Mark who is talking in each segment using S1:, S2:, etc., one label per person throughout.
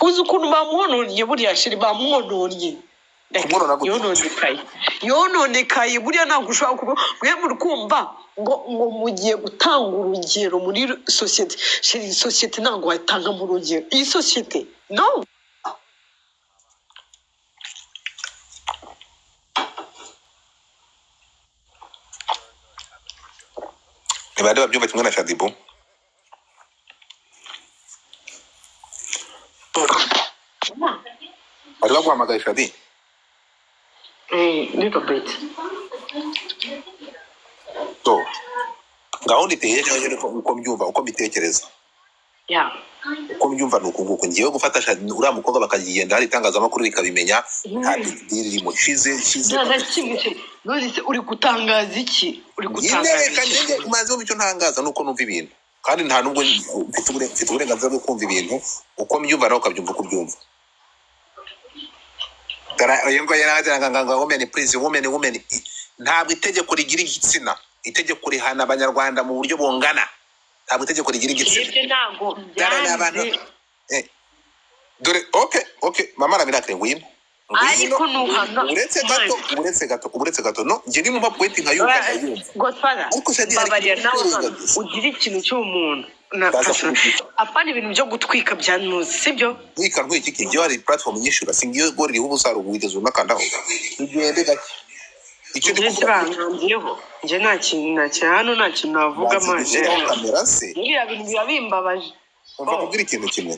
S1: uzi ukuntu bamwononye buriya sheri bamwononye yononekaye buriya ntabwo ushobora kuba mwe muri kumva ngo mugiye gutanga urugero muri sosiyete sheri sosiyete ntabwo wayitanga mu rugero iyi sosiyete no
S2: ntibari babyumva kimwe na Shadibu bari baguhamagaye Shadi
S1: little bit
S2: so gahunda iteye cyangwa uko mbyumva uko mbitekereza uko mbyumva nuko nguko ngiye gufata Shadi uriya mukobwa bakagenda hari itangazamakuru rikabimenya nta diri irimo shize
S1: none uri gutangaza iki
S2: kandi kumaze mu cyo ntangaza nuko numva ibintu kandi nta nubwo mfite uburenganzira bwo kumva ibintu uko mbyumva nawe ukabyumva uko ubyumva yengo yaraganga women ntabwo itegeko rigira igitsina itegeko rihana abanyarwanda mu buryo bungana ntabwo itegeko rigira igitsina dore okay mama Ramiracre ngwino
S1: ariko nuhanga
S2: uretse gato no nge ni mu point nkayumva
S1: Godfather babarira nawe ugira ikintu cy'umuntu apana ibintu byo gutwika byanuze sibyo
S2: wika ntwiki ibyo hari platform nyishura singiye gorira ubusaro bwigeze unakandaho igende gake icyo
S1: ndibangandiyeho nje nta kintu hano nta kintu navuga manje
S2: kamera se
S1: ngira ibintu byabimbabaje
S2: umva kubwira ikintu kimwe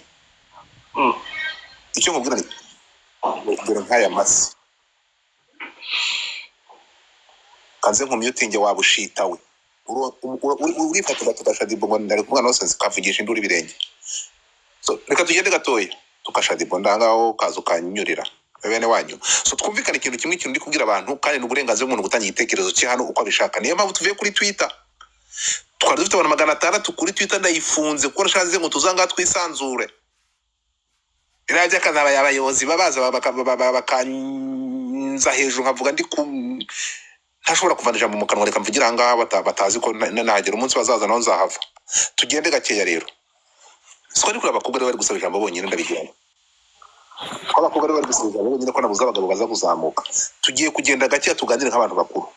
S2: icyo nkubwira ni dore nkaya masi kanze nkumyutinge wabushita we urifatira tukashadibo ngo ndari kumwana wose zikavugisha induru ibirenge so reka tugende gatoya tukashadibo ndangaho kazo kanyurira bene wanyu so twumvikana ikintu kimwe ikintu ndi kubwira abantu kandi n'uburenganzira bw'umuntu gutangira igitekerezo cye hano uko abishaka niyo mpamvu tuvuye kuri Twitter twari dufite abantu 600 kuri Twitter ndayifunze kuko nashaze ngo tuzanga twisanzure irajya kazaba yabayobozi babaza bakanza hejuru nkavuga ndi ntashobora kuvanisha mu mukanwa reka mvugira ahangaha batazi ko nahagera umunsi bazaza naho nzahava tugende gakeya rero siko ari kuri abakobwa bari gusaba ijambo bonyine ndabigira abakobwa bari gusaba ijambo bonyine ko nabuza abagabo baza kuzamuka tugiye kugenda gakeya tuganire nk'abantu bakuru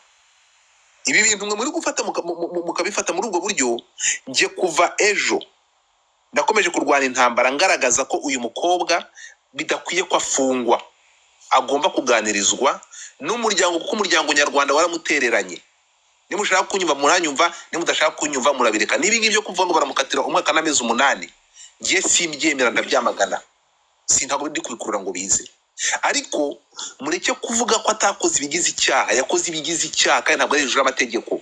S2: ibi bintu mwe muri gufata mukabifata muri ubwo buryo ngiye kuva ejo ndakomeje kurwana intambara ngaragaza ko uyu mukobwa bidakwiye ko afungwa agomba kuganirizwa n'umuryango kuko umuryango nyarwanda waramutereranye nimushaka kunyumva muranyumva nimudashaka kunyumva murabireka nibi ngibyo kuvuga ngo baramukatira umwaka n'amezi 8 ngiye simbyemera ndabyamagana sintago ndi kubikurura ngo bize ariko mureke kuvuga ko atakoze ibigize icyaha yakoze ibigize icyaha kandi ntabwo ari hejuru y'amategeko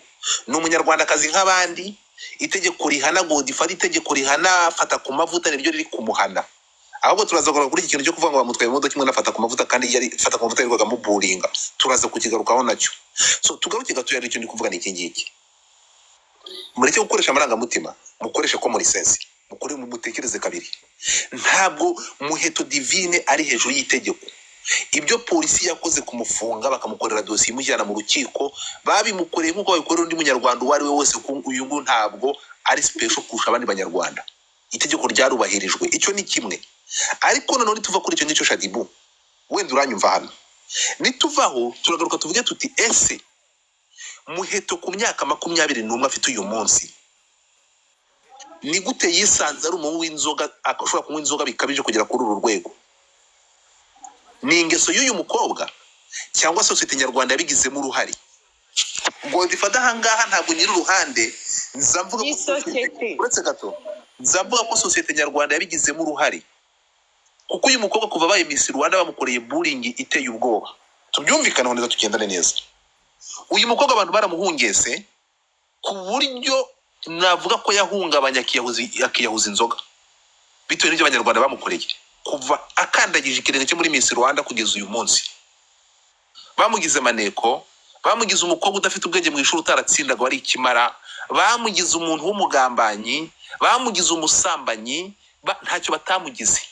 S2: n'umunyarwanda kazi nk'abandi itegeko rihana godifari itegeko rihana fata ku mavuta niryo riri kumuhana ahubwo turaza kuri iki kintu cyo kuvuga ngo bamutwaye imodoka imwe nafata ku mavuta kandi yari fata ku mavuta yirwaga mu buringa turaza kukigarukaho nacyo so tugaruke gatoya n'icyo ndi kuvuga n'iki ngiki mureke gukoresha amarangamutima mukoreshe common sense mukore mu mutekereze kabiri ntabwo muheto divine ari hejuru y'itegeko ibyo polisi yakoze kumufunga bakamukorera dosiye imujyana mu rukiko babimukoreye nk'uko babikorera undi munyarwanda uwo ari we wese uyu nguyu ntabwo ari special kurusha abandi banyarwanda itegeko ryarubahirijwe icyo ni kimwe ariko nanone tuva kuri icyo ngicyo Shadibu wenda uranyumva hano nituvaho turagaruka tuvuge tuti ese muheto ku myaka 21 afite uyu munsi ni gute yisanze ari umuntu w'inzoga akashobora kunywa inzoga bikabije kugera kuri uru rwego ni ingeso y'uyu mukobwa cyangwa sosiyete nyarwanda yabigizemo uruhari ngo difata hangaha ntabwo nyiri uruhande nzamvuga ko sosiyete uretse gato nzamvuga ko sosiyete nyarwanda yabigizemo uruhari kuko uyu mukobwa kuva baye Miss Rwanda bamukoreye bullying iteye ubwoba tubyumvikana neza tugendane neza uyu mukobwa abantu baramuhungese ku buryo navuga ko yahungabanya akiyahuza inzoga bitewe n'ibyo abanyarwanda bamukoreye kuva akandagije ikirenge cyo muri Miss Rwanda kugeza uyu munsi bamugize maneko bamugize umukobwa udafite ubwenge mu ishuri utaratsindaga wari ikimara bamugize umuntu w'umugambanyi bamugize umusambanyi ntacyo batamugize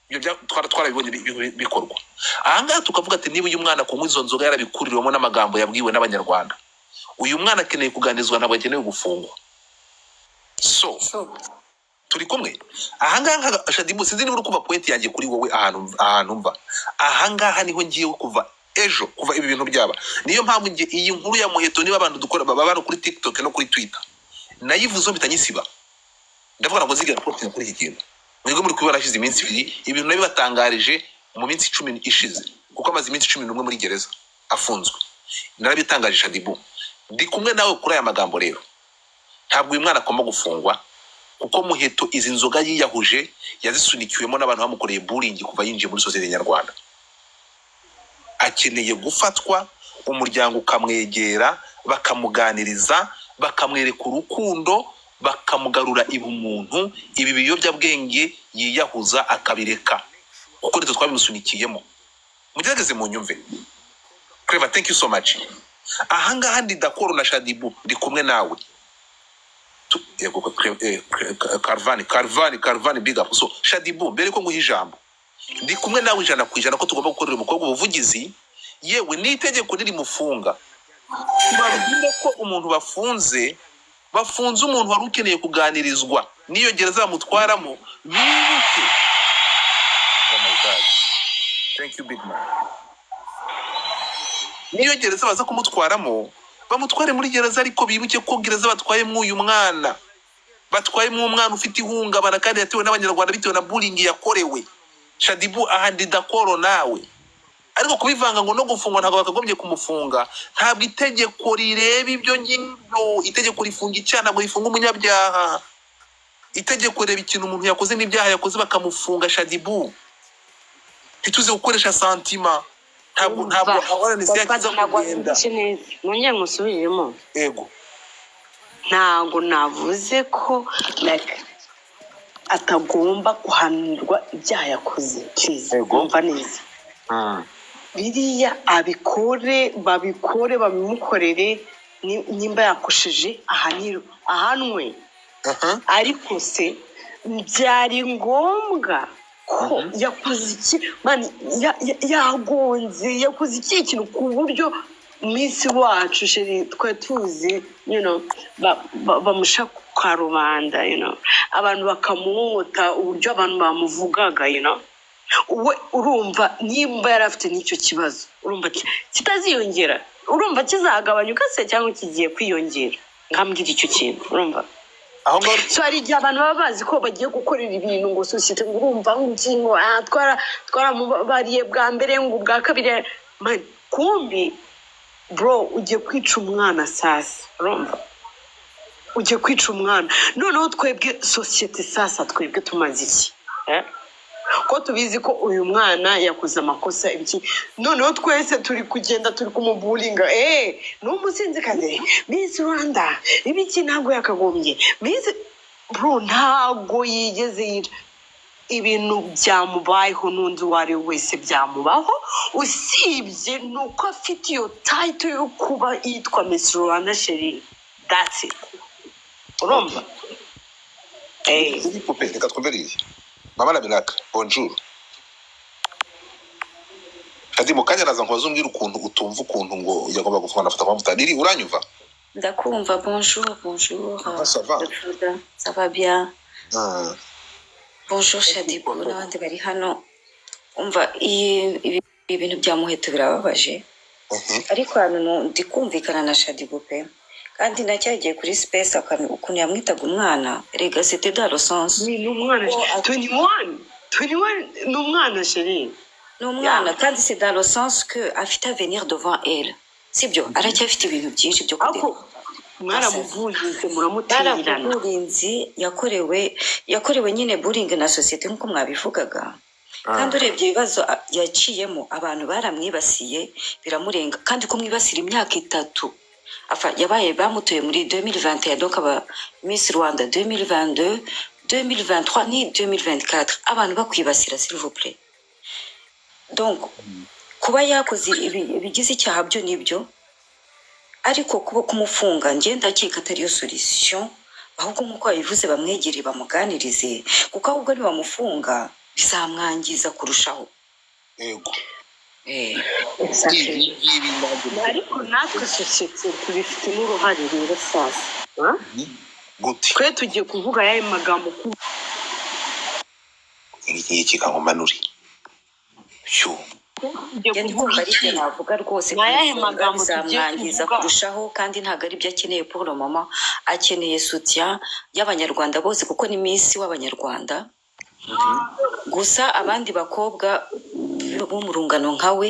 S2: ibyo twarabibonye bikorwa ahangaha tukavuga ati niba uyu mwana kunywa izo nzoga yarabikurirwemo n'amagambo yabwiwe n'abanyarwanda uyu mwana akeneye kuganizwa ntabwo akeneye gufungwa so turi kumwe ahangaha Shadibu sinzi niba uri kumva point yanjye kuri wowe ahantu mva ahangaha niho ngiye kuva ejo kuva ibi bintu byaba niyo mpamvu ngiye iyi nkuru ya Muheto niba abantu dukora baba kuri TikTok no kuri Twitter nayivuzo bitanyisiba ndavuga ngo zigera post kuri iki kintu mwego muri kubara hashize iminsi 2 ibintu nabi batangarije mu minsi 10 ishize kuko amaze iminsi 11 muri gereza afunzwe narabitangaje Shadibu ndi kumwe nawe kuri aya magambo rero ntabwo uyu mwana akoma gufungwa kuko Muheto izi nzoga yiyahuje yazisunikiwemo n'abantu bamukoreye bullying kuva yinjiye muri societe nyarwanda akeneye gufatwa umuryango ukamwegera bakamuganiriza bakamwereka urukundo bakamugarura ibumuntu ibi biyobyabwenge yiyahuza akabireka kuko rito twabimusunikiyemo mugerageze mu nyumve Clever thank you so much ahangaha ndi d'accord na Shadibu ndi kumwe nawe Carvani big up so Shadibu mbere ko nguha ijambo ndi kumwe nawe 100% ko tugomba gukorera umukobwa ubuvugizi yewe n'itegeko riri mufunga babwire ko umuntu bafunze umuntu wari ukeneye kuganirizwa niyo gereza bamutwaramo bibuke oh my god thank you big man niyo gereza baza kumutwaramo bamutware muri gereza ariko bibuke ko gereza batwayemo uyu mwana batwayemo umwana ufite ihungabana kandi yatewe n'abanyarwanda bitewe na bullying yakorewe Shadibu ahandi dakoro nawe ariko kubivanga ngo no gufungwa ntabwo bakagombye kumufunga ntabwo itegeko rireba ibyo ngibyo itegeko rifunga icyaha ngo rifunga umunyabyaha itegeko reba ikintu umuntu yakoze n'ibyaha yakoze bakamufunga Shadibu ntituze gukoresha santima ntabwo ahorane siyakiza kugenda
S1: nongeye musubiremo
S2: ego
S1: ntabwo navuze ko like atagomba guhanirwa ibyaha yakoze please umva neza biriya babikore babimukorere nimba yakosheje ahanwe ariko se byari ngombwa ko yakoze iki yakoze iki kintu ku buryo Miss wacu sheri twa tuzi bamushaka kwa rubanda abantu bakamwota uburyo abantu bamuvugaga uwe urumva nimba yarafite n'icyo kibazo urumva kitaziyongera urumva kizagabanyuka se cyangwa kigiye kwiyongera ngambwira icyo kintu urumva
S2: aho ngo
S1: so hari igihe abantu baba bazi ko bagiye gukorera ibintu ngo societe ngo urumva ngo twara bariye bwa mbere ngo bwa kabiri kumbi bro ugiye kwica umwana sasa urumva ugiye kwica umwana noneho twebwe societe sasa twebwe tumaze iki ko tubizi ko uyu mwana yakoze amakosa ibiki noneho twese turi kugenda turi kumubulinga n'umusinzikazi Miss Rwanda ibiki ntabwo yakagombye Miss bro ntabwo yigeze yira ibintu byamubayeho n'undi wari wese byamubaho usibye nuko afite iyo title yo kuba yitwa Miss Rwanda sheri that's it urumva
S2: reka twumviriye mama na Binaka bonjour Ati mukanya naza nkoza umbwira ukuntu utumva ukuntu ngo yagomba gufana afata amavuta niri uranyumva
S3: Ndakumva bonjour
S2: ça va
S3: ça va bien bonjour Shadibu n'abandi bari hano umva ibintu bya Muheto birababaje ariko hano ndi kumvikana na Shadibu pe kandi nacyagiye kuri space ukuntu yamwitaga umwana rega c'était dans le sens
S1: ni umwana 21 n'umwana chérie
S3: n'umwana kandi c'est dans le sens que afite avenir devant elle sibyo aracyafite ibintu byinshi byo kudeka
S1: mwaramuvurinze muramutirana
S3: murinzi yakorewe nyine bullying na societe nkuko mwabivugaga kandi urebye ibibazo yaciyemo abantu baramwibasiye biramurenga kandi ko mwibasira imyaka 3 yabaye bamutoye muri 2021 donc aba Miss Rwanda 2022 2023 ni 2024 abantu bakwibasira s'il vous plaît donc kuba yakoze ibigize icyaha byo nibyo ariko kuba kumufunga ngenda cyeka atari yo solution ahubwo nkuko bivuze bamwegereye bamuganirize kuko ahubwo ni bamufunga bizamwangiza kurushaho
S2: yego
S1: ariko natwe societe tubifitemo uruhare rero sasa
S2: gute
S1: twe tugiye kuvuga yayo magambo
S2: iki kankomanuri cyo
S3: njye ndumva ari byo navuga rwose
S1: Nayahe magambo tugiye
S3: bizamwangiza
S1: kuvuga?
S3: kurushaho kandi ntabwo ari byo akeneye pour le moment akeneye soutien y'abanyarwanda bose kuko ni Miss w'abanyarwanda gusa abandi bakobwa bo mu rungano nkawe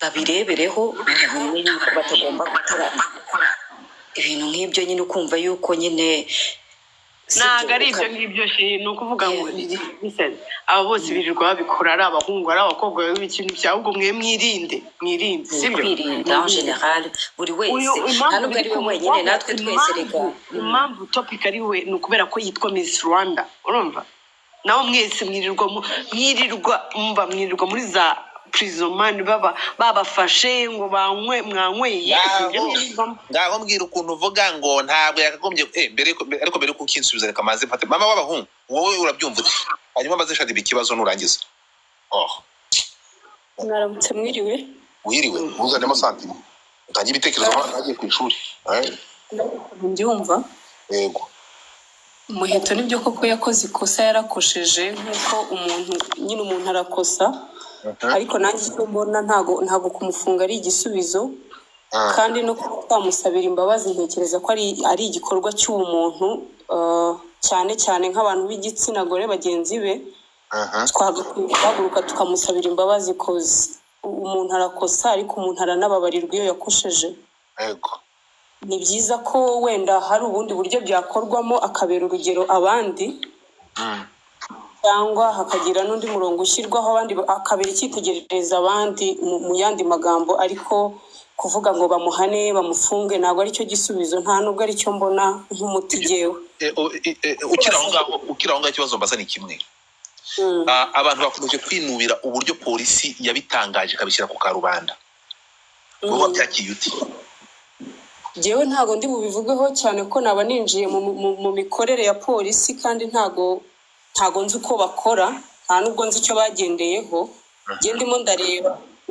S3: babirebereho bamenye yuko batagomba gukora ibintu nk'ibyo nyine ukumva yuko nyine
S1: ntabwo ari ibyo ngibyo ni ukuvuga ngo listen, aba bose birirwa babikora ari abahungu ari abakobwa b'ikintu cya ahubwo mwirinde sibyo
S3: kwirinda en general buri wese nta nubwo ari we wenyine natwe twese rega
S1: impamvu topic ari we ni ukubera ko yitwa Miss Rwanda urumva naho mwese mwirirwa muri za prison man babafashe ngo mwanyweye
S2: ngaho mbwira ukuntu uvuga ngo ntabwo yakagombye ariko mbere ko kinsubiza reka maze mfate mama w'abahungu wowe urabyumva uti hanyuma maze shadi ikibazo nurangiza
S4: mwaramutse mwiriwe
S2: wiriwe uzanemo santime utangira ibitekerezo agiye ku ishuri
S4: mbyumva
S2: yego
S4: Muheto nibyo koko yakoze ikosa yarakosheje nk'uko umuntu arakosa ariko nanjye icyo mbona ntago kumufunga ari igisubizo kandi no twamusabira imbabazi ntekereza ko ari igikorwa cy'umuntu cyane cyane nk'abantu b'igitsina gore bagenzi be twagahaguruka tukamusabira imbabazi koze umuntu arakosa ariko umuntu aranababarirwa iyo yakosheje
S2: yego
S4: ni byiza ko wenda hari ubundi buryo byakorwamo akabera urugero abandi cyangwa hakagira n'undi murongo ushyirwaho abandi akabera icyitegerereza abandi mu yandi magambo ariko kuvuga ngo bamuhane bamufunge ntabwo aricyo gisubizo nta nubwo aricyo mbona nk'umuti jewe
S2: ukira aho ngaho ikibazo mbaza ni kimwe abantu bakomeje kwinubira uburyo polisi yabitangaje ikabishyira ku karubanda wowe byakiye uti
S4: jewe ntago ndi bubivugeho cyane ko naba ninjiye mu mikorere ya polisi kandi ntago nzi uko bakora nta nubwo nzi icyo bagendeyeho njye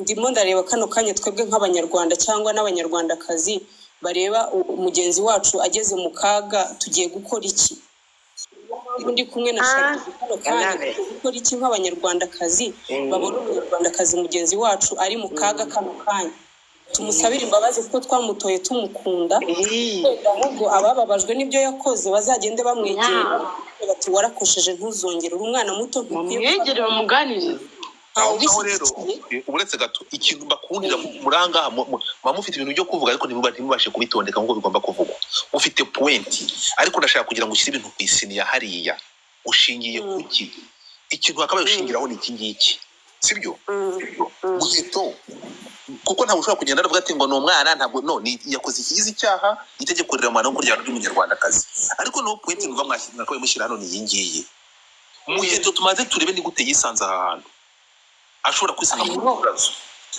S4: ndimo ndareba kano kanya twebwe nk'abanyarwanda cyangwa n'abanyarwandakazi bareba umugenzi wacu ageze mu kaga tugiye gukora iki ndi kumwe na Shari kano kanya gukora iki nk'abanyarwandakazi babona umunyarwandakazi mugenzi wacu ari mu kaga kano kanya tumusabira imbabazi kuko twamutoye tumukunda ahubwo abababajwe n'ibyo yakoze bazagende bamwegera bati warakosheje ntuzongere uri umwana muto
S1: ntukwiye bamuganirize
S2: aho rero uretse gato ikintu bakundira murangaha muba mufite ibintu byo kuvuga ariko ntimubashe kubitondeka nk'uko bigomba kuvugwa ufite pointi ariko ndashaka kugira ngo ushyire ibintu ku isiniya hariya ushingiye kuki ikintu wakabaye ushingiraho ni iki ngiki sibyo Muheto kuko ntabwo ushobora kugenda aravuga ati ngo ni umwana ntabwo yakoze ikigize icyaha itegeko rira umwana wo kuryana ry'umunyarwandakazi ariko no point nuva mwakabaye mushyira hano ni iyi ngiyi Muheto tumaze turebe ni gute yisanze aha hantu ashobora kwisanga mu bibazo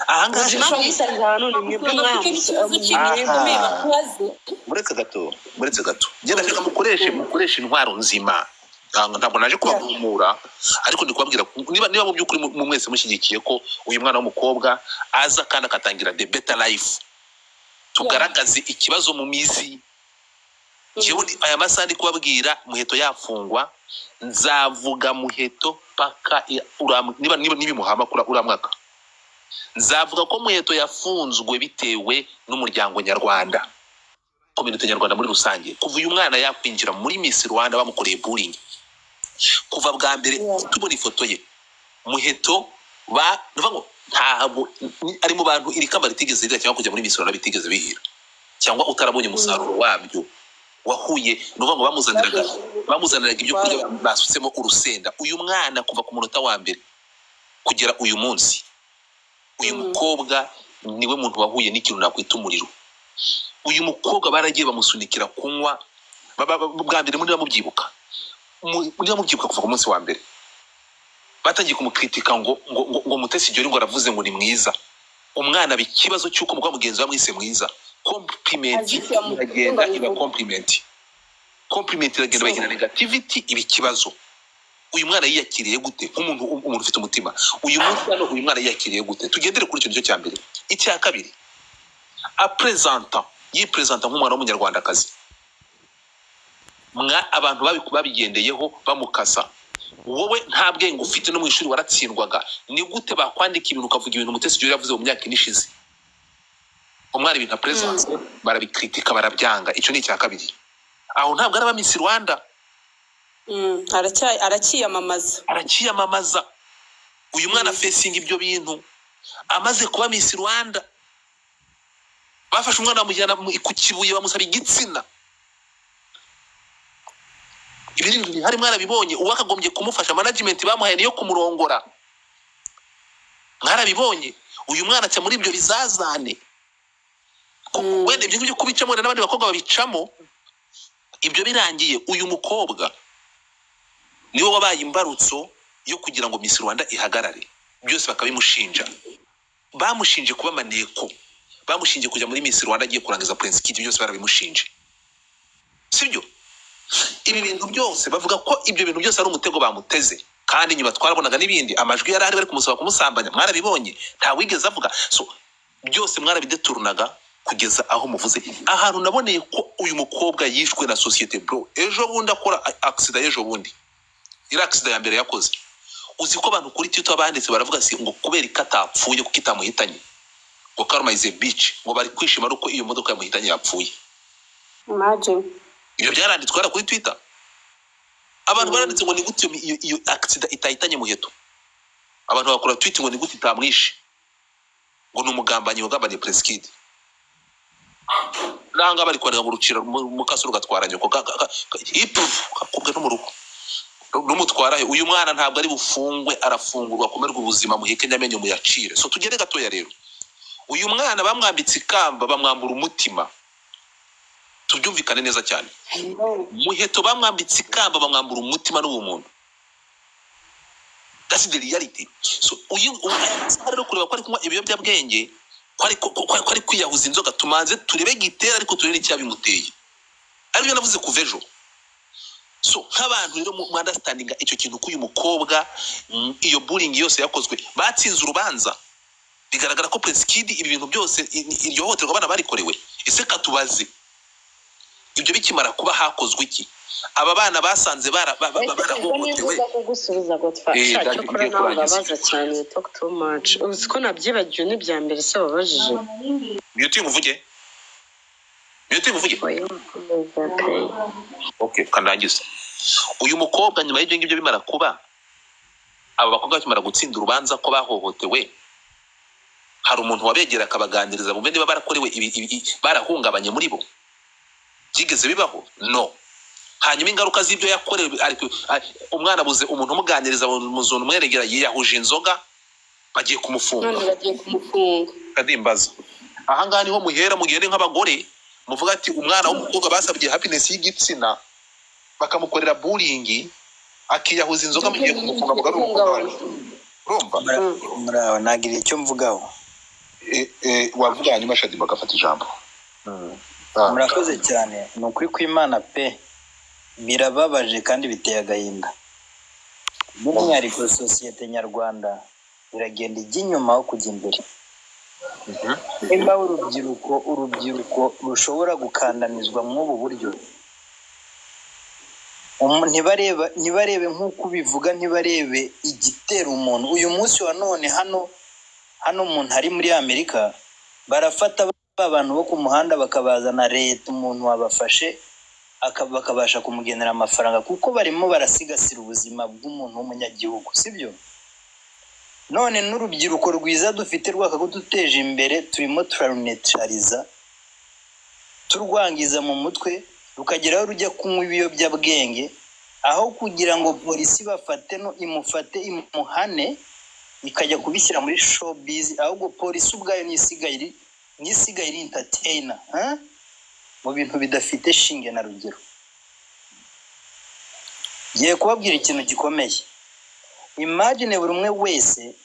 S2: aha ngaha
S1: yisanze ahantu ni mwebwe
S2: muretse gato genda shaka mukoreshe intwaro nzima ntabwo naje kubahumura ariko ndi kubabwira niba mu by'ukuri mu mwese mushyigikiye ko uyu mwana w'umukobwa aza kandi akatangira the better life tugaragaze ikibazo mu mizi jewe aya masaha ndi kubabwira Muheto yafungwa nzavuga Muheto paka nibimuhama kura uramwaka nzavuga ko Muheto yafunzwe bitewe n'umuryango nyarwanda community nyarwanda muri rusange kuva uyu mwana yakwinjira muri Miss Rwanda bamukoreye bullying kuva bwa mbere tubona ifoto ye Muheto ngo ntabwo ari mu bantu iri kamba ritigeze rira cyangwa kujya muri Miss Rwanda bitigeze bihira cyangwa utarabonye umusaruro wabyo wahuye nuvuga ngo bamuzaniraga ibyo kurya basutsemo urusenda uyu mwana kuva ku munota wa mbere kugera uyu munsi uyu mukobwa niwe muntu wahuye n'ikintu nakwita umuriro uyu mukobwa baragiye bamusunikira kunywa bwa mbere muri bamubyibuka kuva ku munsi wa mbere batangiye kumukritika ngo Mutesi Jolly ngo aravuze ngo ni mwiza umwana bikibazo cyuko mukwa mugenzi wa mwise mwiza compliment iragenda iba compliment iragenda bagira negativity ibikibazo uyu mwana yiyakiriye gute umuntu ufite umutima uyu mwana yiyakiriye gute tugendere kuri icyo nicyo cya mbere icya kabiri yipresenta nk'umwana w'umunyarwandakazi abantu babigendeyeho bamukasa wowe nta bwenge ufite no mu ishuri waratsindwaga, ni gute bakwandika ibintu ukavuga ibintu Mutesi Jolly yavuze mu myaka ine ishize? Umwana ibintu presence barabikritika barabyanga, icyo ni icya kabiri. Aho ntabwo araba Miss Rwanda,
S4: aracyiyamamaza.
S2: Uyu mwana facing ibyo bintu amaze kuba Miss Rwanda, bafashe umwana bamujyana ku Kibuye bamusaba igitsina. Ibintu hari mwarabibonye, uwakagombye kumufasha management bamuhaye niyo kumurongora. Mwarabibonye uyu mwana cya muri ibyo bizazane. Wende ibyo ngibyo kubicamo n'abandi bakobwa babicamo, ibyo birangiye uyu mukobwa niwe wabaye imbarutso yo kugira ngo Miss Rwanda ihagarare. Byose bakabimushinja, bamushinje kuba maneko, bamushinje kujya muri Miss Rwanda agiye kurangiza Prince Kid, byose barabimushinje, sibyo? Ibi bintu byose bavuga ko ibyo bintu byose ari umutego bamuteze, kandi nyuma twarabonaga n'ibindi amajwi yarahari bari kumusaba kumusambanya, mwarabibonye, nta wigeze avuga. So byose mwarabideturunaga kugeza aho muvuze. Ahantu naboneye ko uyu mukobwa yishwe na societe bro, ejo bundi akora accident, ejo bundi ira accident ya mbere yakoze. Uzi ko abantu kuri Twitter banditse baravuga si ngo kubera ikatapfuye kuko itamuhitanye, ngo karma is a bitch, ngo bari kwishima ruko iyo modoka yamuhitanye yapfuye.
S4: Imagine
S2: Ibyo byaranditswe kuri Twitter. Abantu baranditse ngo ni gute iyo accident itahitanye Muheto. Abantu bakora tweet ngo ni gute itamwishe, ngo n'umugambanyi wagambanye Prince Kid. Nanga bari kwandika ngo rucira mu kasuru gatwaranye ko ipu kakubwe no mu rugo n'umutwarahe. Uyu mwana ntabwo ari bufungwe, arafungurwa kumerwa ubuzima muheke nyamenyo muyacire. So tugere gatoya rero, uyu mwana bamwambitse ikamba bamwambura umutima, tubyumvikane neza cyane. Muheto bamwambitse ikamba bamwambura umutima n'ubumuntu. That's the reality. So uyu rero kureba ko ari kunywa ibiyobyabwenge, ko ari kwiyahuza inzoga, tumanze turebe gitera ariko turebe n'icyabimuteye. Aribyo navuze kuvejo. So nk'abantu rero mu understanding icyo kintu k'uyu mukobwa, iyo bullying yose yakozwe, batsinze urubanza. Bigaragara ko Prince Kid ibi bintu byose iryo hohoterwa abana barikorewe. Ese katubaze ibyo bikimara kuba hakozwe iki? Aba bana basanze barahohotewe.
S1: Kugusubiza Godfa cyo kora nababaza cyane, talk too much. Uziko nabyibagiwe n'ibya mbere se babajije.
S2: Mute nguvuge. Okay, kandangiza. Uyu mukobwa nyuma y'ibyo ngibyo bimara kuba, aba bakobwa bakimara gutsinda urubanza ko bahohotewe, hari umuntu wabegera akabaganiriza mu niba barakorewe barahungabanye muri bo. Byigeze bibaho? No. Hanyuma ingaruka z'ibyo yakorewe, ariko umwana buze umuntu umuganiriza mu zone umweregera yiyahuje inzoga, bagiye kumufunga. Kadimbaza. Aha ngaha niho muhere nk'abagore muvuga ati umwana w'umukobwa basabye happiness y'igitsina bakamukorera bullying, akiyahuza inzoga mugiye kumufunga mugabe umukobwa. Urumva?
S5: Muraho nagira icyo mvugaho.
S2: Wavuga hanyuma Shadi bagafata ijambo.
S5: Murakoze cyane. Ni ukuri kw'Imana pe, birababaje kandi biteye agahinda. By'umwihariko sosiyete nyarwanda iragenda ijya inyuma aho kujya imbere. Nimba urubyiruko rushobora gukandamizwa mw'ubu buryo, ntibarebe nk'uko ubivuga, ntibarebe igitera umuntu. Uyu munsi wa none hano umuntu ari muri Amerika barafata abantu bo ku muhanda bakabazana leta, umuntu wabafashe bakabasha kumugenera amafaranga kuko barimo barasigasira ubuzima bw'umuntu w'umunyagihugu, sibyo? None n'urubyiruko rwiza dufite rwakaguduteje imbere turimo turarunetraliza, turwangiza mu mutwe, rukageraho rujya kunywa ibiyobyabwenge, aho kugira ngo polisi imufate imuhane ikajya kubishyira muri showbiz, ahubwo polisi ubwayo nisigaye iri entertainer mu bintu bidafite shinge na rugero. Ngiye kubabwira ikintu gikomeye. Imagine buri umwe wese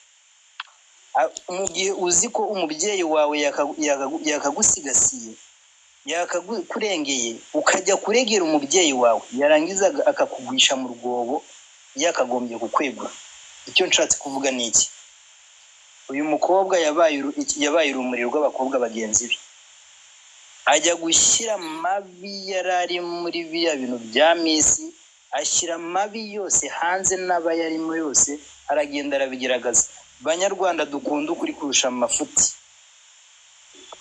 S5: mu gihe uzi ko umubyeyi wawe yakagusigasiye, yakakurengeye, ukajya kuregera umubyeyi wawe, yarangiza akakugwisha mu rwobo, yakagombye kukwegura. Icyo nshatse kuvuga ni iki? Uyu mukobwa yabaye urumuri rw'abakobwa bagenzi be, ajya gushyira mabi yarari muri biriya bintu bya Miss, ashyira amabi yose hanze n'abayarimo yose, aragenda arabigaragaza. Banyarwanda dukunda ukuri kurusha amafuti.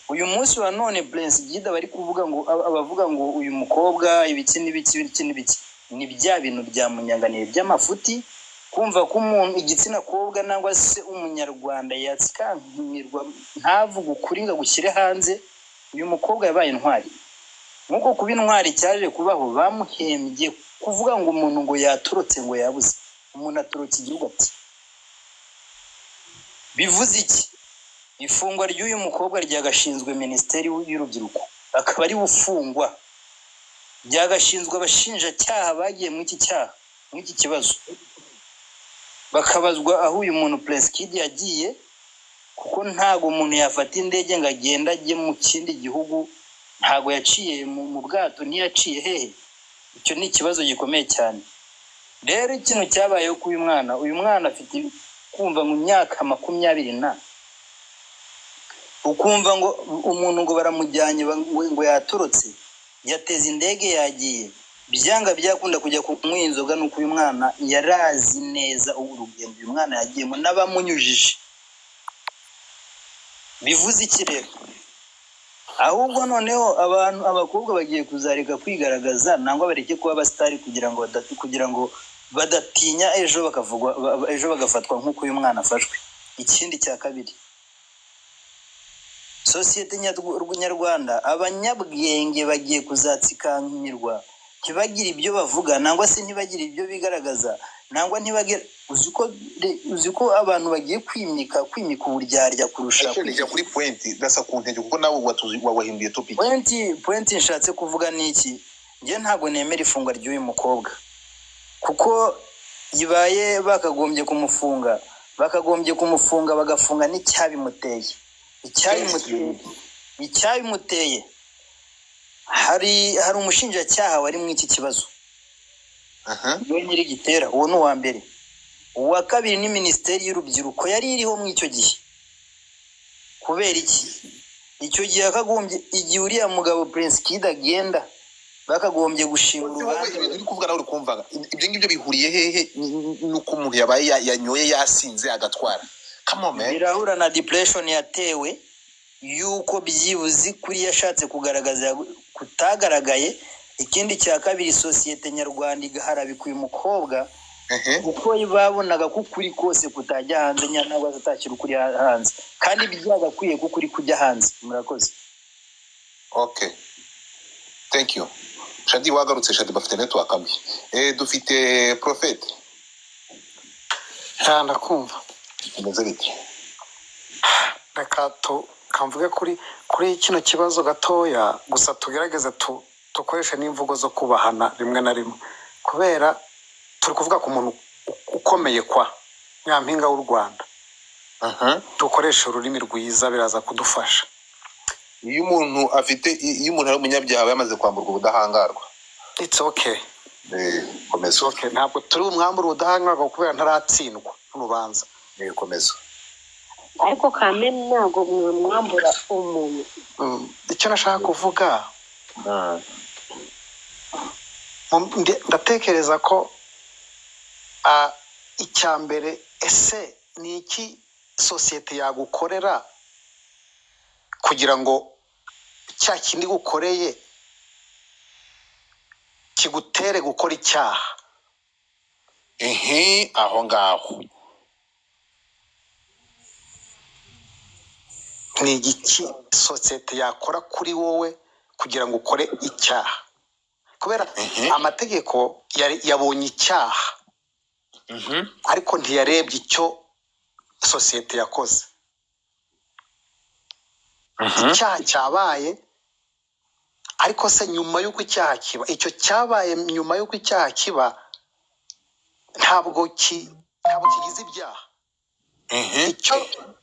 S5: Uyu munsi wa none Prince Gida bari kuvuga ngo abavuga ngo uyu mukobwa ibiki n'ibiki ni bya bintu bya munyanganiye by'amafuti, kumva ko umuntu igitsina kobwa nangwa se umunyarwanda yatsikankimirwa ntavuga ukuri ngo gushyire hanze. Uyu mukobwa yabaye intwari. Nkuko kuba intwari cyaje kubaho, bamuhembye kuvuga ngo umuntu ngo yaturutse ngo yabuze. Umuntu aturutse igihugu ati. Bivuze iki? Ifungwa ry'uyu mukobwa ryagashinzwe Minisiteri y'Urubyiruko, akaba ari bufungwa. Byagashinzwe abashinjacyaha bagiye mu iki cyaha, mu iki kibazo, bakabazwa aho uyu muntu Prince Kid yagiye, kuko ntago umuntu yafata indege ngo agenda ajye mu kindi gihugu. Ntago yaciye mu bwato, ntiyaciye hehe. Icyo ni ikibazo gikomeye cyane. Rero ikintu cyabayeho ku uyu mwana afite kumva mu myaka 20 ukumva ngo umuntu ngo baramujyanye ngo yaturutse, yateze indege yagiye, byanga byakunda kujya kunywa inzoga. Nuko uyu mwana yarazi neza urugendo uyu mwana yagiyemo n'abamunyujije. Bivuze iki rero? Ahubwo noneho abakobwa bagiye kuzareka kwigaragaza nangwa bareke kuba abasitari kugira ngo badatinya ejo bagafatwa nk'uko uyu mwana afashwe. Ikindi cya kabiri, sosiyete nyarwanda, abanyabwenge bagiye kuzatsikanirwa, ntibagire ibyo bavuga nangwa se ntibagire ibyo bigaragaza nangwa ntibagire. Uziko abantu bagiye kwimika uburyarya kurusha.
S2: Nijya kuri point dasa ku ntege kuko nawe wahinduye topic.
S5: Point nshatse kuvuga niki, nge ntago nemera ifungwa ry'uyu mukobwa, kuko yibaye bakagombye kumufunga bagafunga n'icyabimuteye. Icyabimuteye hari umushinjacyaha wari mu iki kibazo. Niwe nyiri gitera. Uwo ni uwa mbere. Uwa kabiri ni Minisiteri y'Urubyiruko yari iriho mu icyo gihe. Kubera iki? Icyo gihe akagombye igihe uriya mugabo Prince Kid agenda, bakagombye gushinga urubanza.
S2: Uri kuvuga nawe uri kumvaga ibyo ngibyo bihuriye hehe nuko umuntu yabaye yanyoye yasinze agatwara? Come on man.
S5: Birahura na depression yatewe yuko byibuzi kuri yashatse kugaragaza kutagaragaye. Ikindi cya kabiri, sosiyete nyarwanda igaharabika uyu mukobwa kuko babonaga ko ukuri kose kutajya hanze nyana bazatakira ukuri hanze, kandi byagakwiye ko ukuri kujya hanze. Murakoze.
S2: Okay, thank you. Shadi wagarutse. Shadi bafite network ambi. Dufite Prophet.
S6: Ndakumva.
S2: Umeze bite?
S6: Reka kamvuge kuri kino kibazo gatoya, gusa tugerageze dukoreshe n'imvugo zo kubahana rimwe na rimwe, kubera turi kuvuga ku muntu ukomeye kwa Nyampinga w'u Rwanda. Dukoresha ururimi rwiza biraza kudufasha.
S2: Iyo umuntu ari umunyabyaha yamaze kwamburwa ubudahangarwa,
S6: it's okay.
S2: Komeza.
S6: Okay, ntabwo turi umwambura ubudahangarwa kubera ntaratsindwa n'urubanza.
S2: Komeza.
S1: ariko Kamena ntabwo mwambura umuntu.
S6: Icyo nashaka kuvuga, ndatekereza ko icya mbere, ese ni iki sosiyete yagukorera kugira ngo cya kindi gukoreye kigutere gukora icyaha?
S2: Aho ngaho
S6: ni igiki sosiyete yakora kuri wowe kugira ngo ukore icyaha? Kubera amategeko yabonye icyaha, ariko ntiyarebye icyo sosiyete yakoze. Icyaha cyabaye, ariko se nyuma y'uko icyaha kiba, icyo cyabaye nyuma y'uko icyaha kiba ntabwo kigize ibyaha.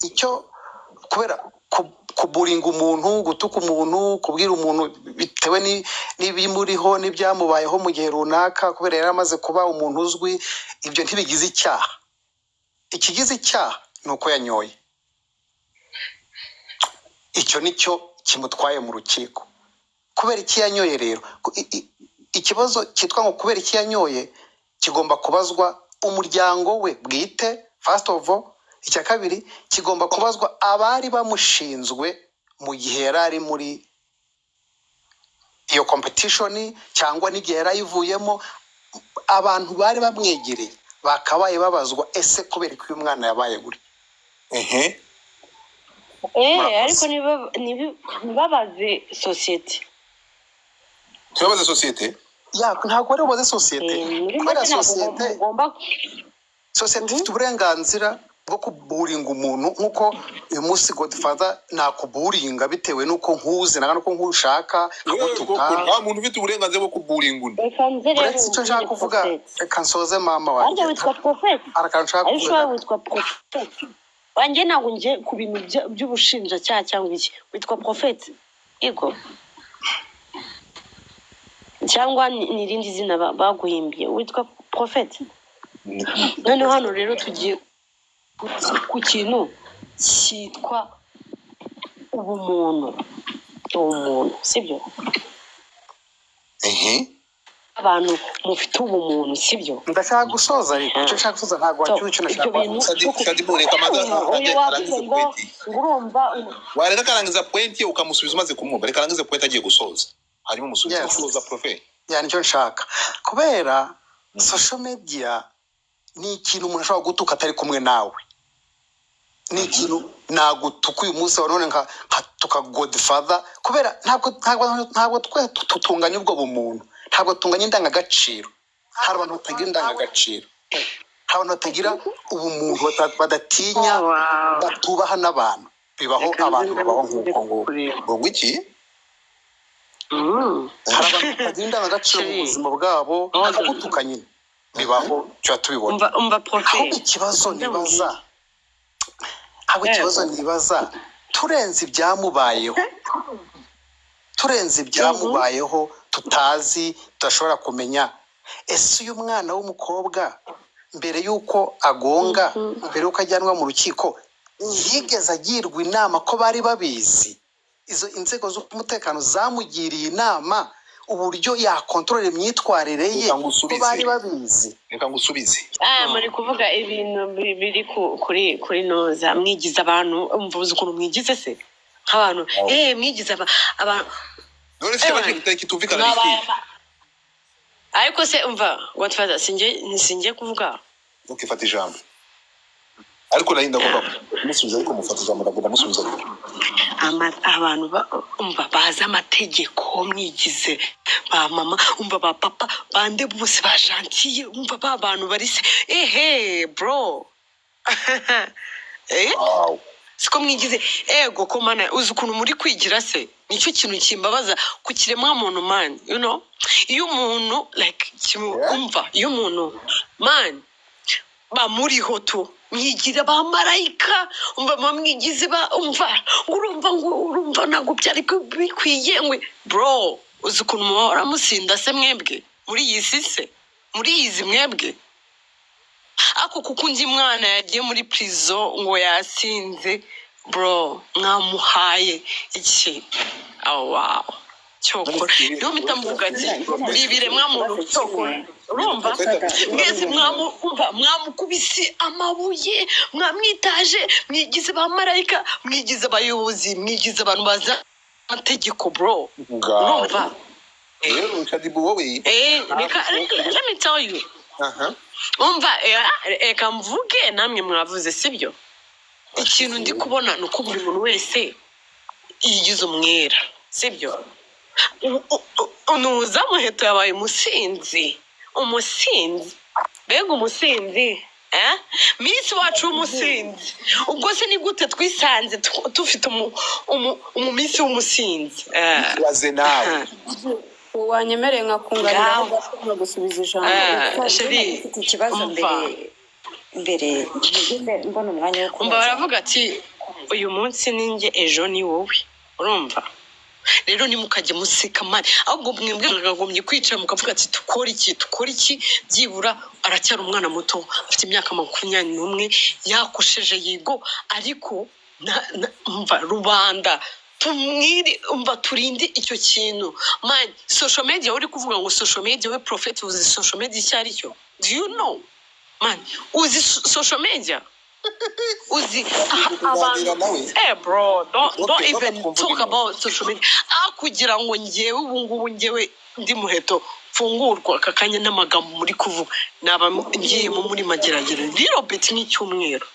S6: Icyo kubera kuburinga umuntu, gutuka umuntu, kubwira umuntu bitewe n'ibimuriho n'ibyamubayeho mu gihe runaka, kubera yari amaze kuba umuntu uzwi, ibyo ntibigize icyaha. Ikigize icyaha ni uko yanyoye. Icyo nicyo kimutwaye mu rukiko. Kubera iki yanyoye rero? ikibazo cyitwa ngo kubera iki yanyoye kigomba kubazwa umuryango we bwite first of all. Icya kabiri kigomba kubazwa abari bamushinzwe mu gihe yari ari muri iyo competition cyangwa n'igihe yari ayivuyemo. Abantu bari bamwegereye bakabaye babazwa ese kubera ko uyu mwana yabaye guri.
S1: ariko nibabaze sosiyete.
S2: Tubabaze sosiyete?
S6: Ntabwo ari ubaze sosiyete. Kubera sosiyete ifite uburenganzira bwo kuburinga umuntu nk'uko uyu munsi Godfather nakuburinga bitewe n'uko nkuze nuko nkushaka agutuka.
S2: Nta muntu ufite uburenganzira bwo kuburinga undi.
S6: Uretse icyo nshaka kuvuga, reka nsoze mama wanjye.
S1: Witwa Prophet.
S6: Arakanshaka kuvuga.
S1: Witwa Prophet. Wanjye ntabwo nje ku bintu by'ubushinjacyaha cyangwa iki. Witwa Prophet. Yego. Cyangwa n'irindi zina baguhimbiye. Witwa Prophet. Noneho hano rero tugiye ku kintu cyitwa ubumuntu, sibyo? Abantu mufite ubumuntu, sibyo?
S6: Ndashaka gusoza ariko icyo nshaka gusoza ntabwo wacyuye icyo nashaka.
S2: Wareka karangiza point ye ukamusubiza umaze kumwumva. Reka karangize point agiye gusoza hanyuma umusubiza gusoza Prophet.
S6: Nicyo nshaka kubera social media ni ikintu umuntu ashobora gutuka atari kumwe nawe. Ni ikintu nagutuka uyu munsi wa none nkatuka Godfather kubera ntabwo twe tutunganya ubwo bumuntu, ntabwo tunganya indangagaciro. Hari abantu batagira indangagaciro, hari abantu batagira ubumuntu, badatinya, batubaha n'abantu. Bibaho abantu babaho nk'uko ngo iki. Hari abantu batagira indangagaciro mu buzima bwabo bakagutuka nyine. Bibaho cyo tubibona. Ahubwo ikibazo nibaza turenze ibyamubayeho tutazi tudashobora kumenya. Ese uyu mwana w'umukobwa mbere y'uko agonga, mbere y'uko ajyanwa mu rukiko, yigeze agirwa inama ko bari babizi? Izo inzego z'umutekano zamugiriye inama uburyo yakontorora imyitwarire ye ko bari babizi?
S2: Reka ngusubize.
S1: Muri kuvuga ibintu biri kuri noza. Mwigize abantu, umvuze ukuntu mwigize se nk'abantu mwigize abantu.
S2: None se baje kitumvikana iki?
S1: Ariko se umva Godfather singiye kuvuga.
S2: Ukifata ijambo. Ariko narinda ngomba musubiza ariko mufata ijambo ndagomba musubiza.
S1: Abantu umva baza amategeko mwigize ba mama, umva ba papa bande bose ba gentil, umva ba bantu bari se bro.
S2: Wow.
S1: Siko mwigize ego ko mana uzi ukuntu muri kwigira se. Nicyo kintu kimbabaza ku kiremwa muntu man, you know? Iyo umuntu like umva iyo umuntu man bamuriho tu mwigira ba marayika, umva mwigize urumva ntabwo byari bikwiye ngwe bro. Uzi ukuntu muhora musinda se mwebwe muri iyi si se, muri izi mwebwe. Ako kuko undi mwana yagiye muri prison ngo yasinze bro, mwamuhaye iki? Wow. Cyokora niyo mpita mvuga ati ibiremwa muntu cyokora. Urumva mwese mwamukubise amabuye, mwamwitaje, mwigize ba marayika, mwigize abayobozi, mwigize abantu baza amategeko bro. Urumva let me tell you. Umva eka mvuge namwe mwavuze sibyo. Ikintu ndi kubona nuko buri muntu wese yigize umwera sibyo. Unuza muheto yabaye umusinzi. Mbega umusinzi Miss wacu w'umusinzi. Ubwo se ni gute twisanze tufite umumisi w'umusinzi?
S2: Waze nawe
S4: wanyemereye nkakunganira gusubiza ijambo.
S3: Sheri ikibazo mbere mbona umwanya wo
S1: kumva baravuga ati uyu munsi ninjye ejo ni wowe. Urumva rero nimukajye museka mani, ahubwo mwebwe mwagomye kwicara mukavuga ati tukora iki byibura aracyari umwana muto afite imyaka 21 yakosheje yigo, ariko mva rubanda tumwiri umva turinde icyo kintu man. Social media uri kuvuga ngo social media we prophet uzi social media icyo ari cyo? Do you know man? Uzi social media? Uzi abantu bro, don't even talk about social media. Kugira ngo njyewe ubu ngubu njyewe ndi muheto fungurwa akakanya n'amagambo muri kuvuga naba ngiye muri mageragere little bit nk'icyumweru.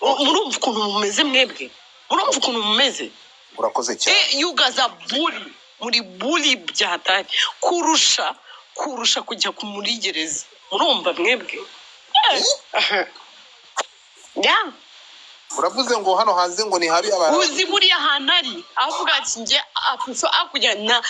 S1: Murumva ukuntu mumeze mwebwe? Murumva ukuntu mumeze?
S2: urakoze cyane.
S1: You guys are bully. Muri bully byatari kurusha kujya muri gereza. Murumva mwebwe? Yeah.
S2: uravuze ngo hano hanze ngo ni habi abantu
S1: Uzi buriya hantu ari avuga ati njye akuso akujya na